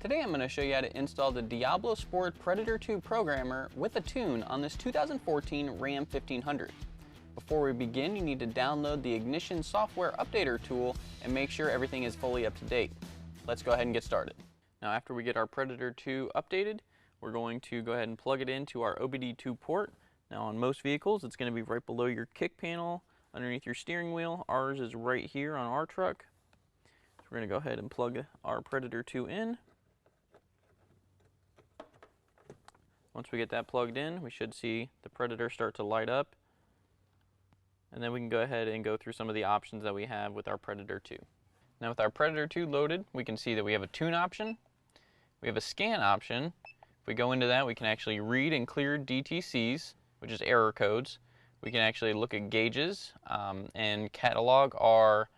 Today I'm going to show you how to install the DiabloSport Predator 2 programmer with a tune on this 2014 Ram 1500. Before we begin, you need to download the Ignition software updater tool and make sure everything is fully up to date. Let's go ahead and get started. Now after we get our Predator 2 updated, we're going to go ahead and plug it into our OBD2 port. Now on most vehicles it's going to be right below your kick panel, underneath your steering wheel. Ours is right here on our truck. So we're going to go ahead and plug our Predator 2 in. Once we get that plugged in, we should see the Predator start to light up. And then we can go ahead and go through some of the options that we have with our Predator 2. Now with our Predator 2 loaded, we can see that we have a tune option. We have a scan option. If we go into that, we can actually read and clear DTCs, which is error codes. We can actually look at gauges and catalog our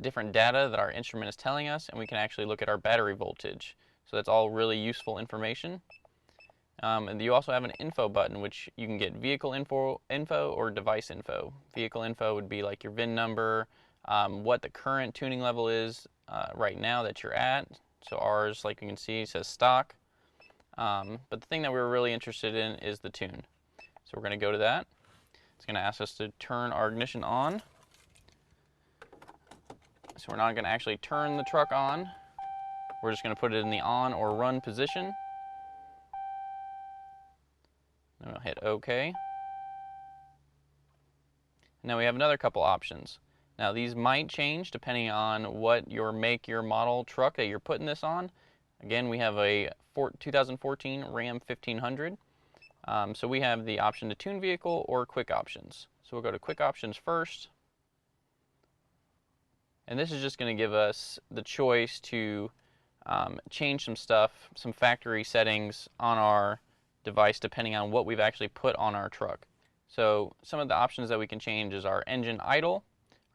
different data that our instrument is telling us, and we can actually look at our battery voltage. So that's all really useful information. And you also have an info button, which you can get vehicle info or device info. Vehicle info would be like your VIN number, what the current tuning level is right now that you're at. So ours, like you can see, says stock. But the thing that we're really interested in is the tune. So we're going to go to that. It's going to ask us to turn our ignition on. So we're not going to actually turn the truck on. We're just going to put it in the on or run position. And we'll hit OK. Now we have another couple options. Now these might change depending on what your make, your model truck that you're putting this on. Again, we have a 2014 Ram 1500. So we have the option to tune vehicle or quick options. So we'll go to quick options first. And this is just going to give us the choice to change some stuff, some factory settings on our device depending on what we've actually put on our truck. So some of the options that we can change is our engine idle,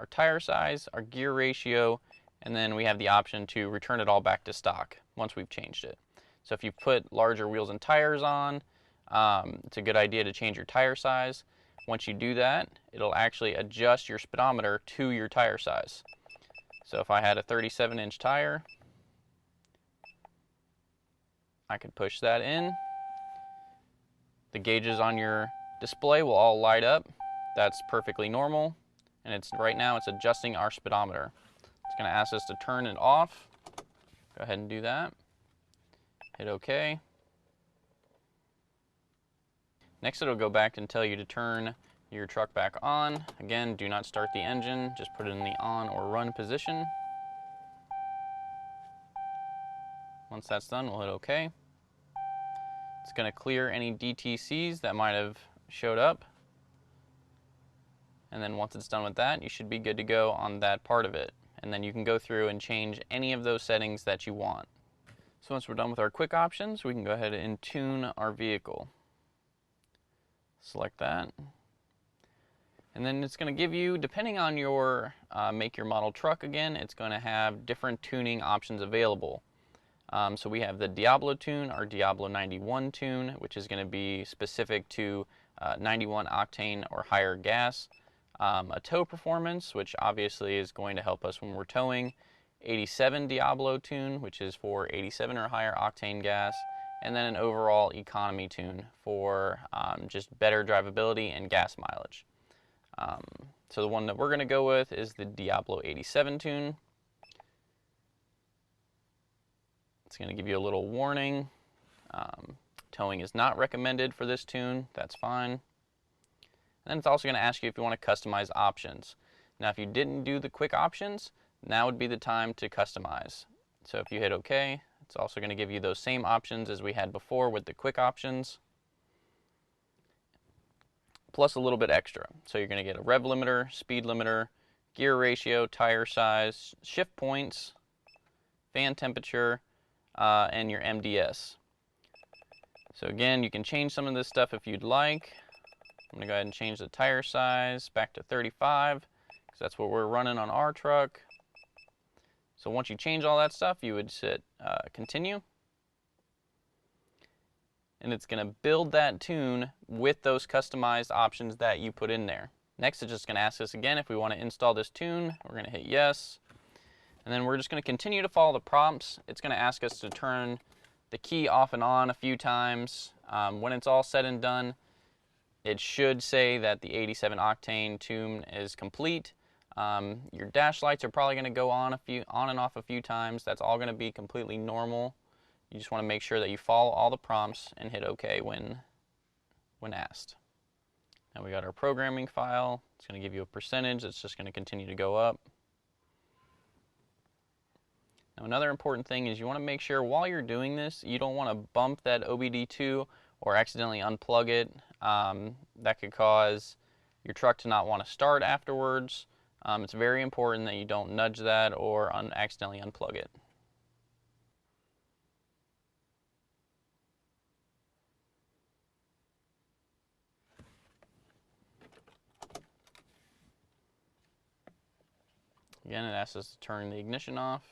our tire size, our gear ratio, and then we have the option to return it all back to stock once we've changed it. So if you put larger wheels and tires on, it's a good idea to change your tire size. Once you do that, it'll actually adjust your speedometer to your tire size. So if I had a 37-inch tire, I could push that in. The gauges on your display will all light up. That's perfectly normal. And right now it's adjusting our speedometer. It's going to ask us to turn it off. Go ahead and do that. Hit OK. Next it'll go back and tell you to turn your truck back on. Again, do not start the engine. Just put it in the on or run position. Once that's done, we'll hit OK. It's going to clear any DTCs that might have showed up. And then once it's done with that, you should be good to go on that part of it. And then you can go through and change any of those settings that you want. So once we're done with our quick options, we can go ahead and tune our vehicle. Select that. And then it's going to give you, depending on your make, your model truck again, it's going to have different tuning options available. So we have the Diablo tune, our Diablo 91 tune, which is going to be specific to 91 octane or higher gas. A tow performance, which obviously is going to help us when we're towing. 87 Diablo tune, which is for 87 or higher octane gas. And then an overall economy tune for just better drivability and gas mileage. So the one that we're going to go with is the Diablo 87 tune. It's going to give you a little warning. Towing is not recommended for this tune. That's fine. And then it's also going to ask you if you want to customize options. Now if you didn't do the quick options, now would be the time to customize. So if you hit OK, it's also going to give you those same options as we had before with the quick options, plus a little bit extra. So you're going to get a rev limiter, speed limiter, gear ratio, tire size, shift points, fan temperature, and your MDS. So again, you can change some of this stuff if you'd like. I'm going to go ahead and change the tire size back to 35 because that's what we're running on our truck. So once you change all that stuff, you would hit continue. And it's going to build that tune with those customized options that you put in there. Next, it's just going to ask us again if we want to install this tune. We're going to hit yes. And then we're just going to continue to follow the prompts. It's going to ask us to turn the key off and on a few times. When it's all said and done, it should say that the 87 octane tune is complete. Your dash lights are probably going to go on and off a few times. That's all going to be completely normal. You just want to make sure that you follow all the prompts and hit OK when asked. Now we got our programming file. It's going to give you a percentage. It's just going to continue to go up. Now another important thing is you want to make sure while you're doing this, you don't want to bump that OBD2 or accidentally unplug it. That could cause your truck to not want to start afterwards. It's very important that you don't nudge that or accidentally unplug it. Again, it asks us to turn the ignition off.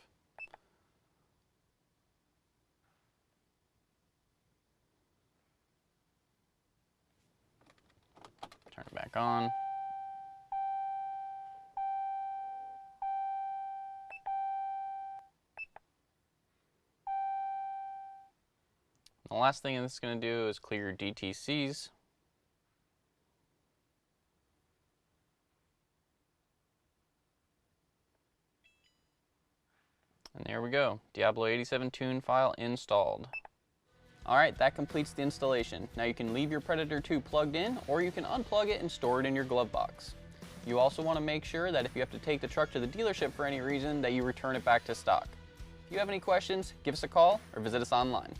Turn it back on. The last thing this is going to do is clear your DTCs. And there we go, Diablo 87 tune file installed. Alright, that completes the installation. Now you can leave your Predator 2 plugged in, or you can unplug it and store it in your glove box. You also want to make sure that if you have to take the truck to the dealership for any reason, that you return it back to stock. If you have any questions, give us a call or visit us online.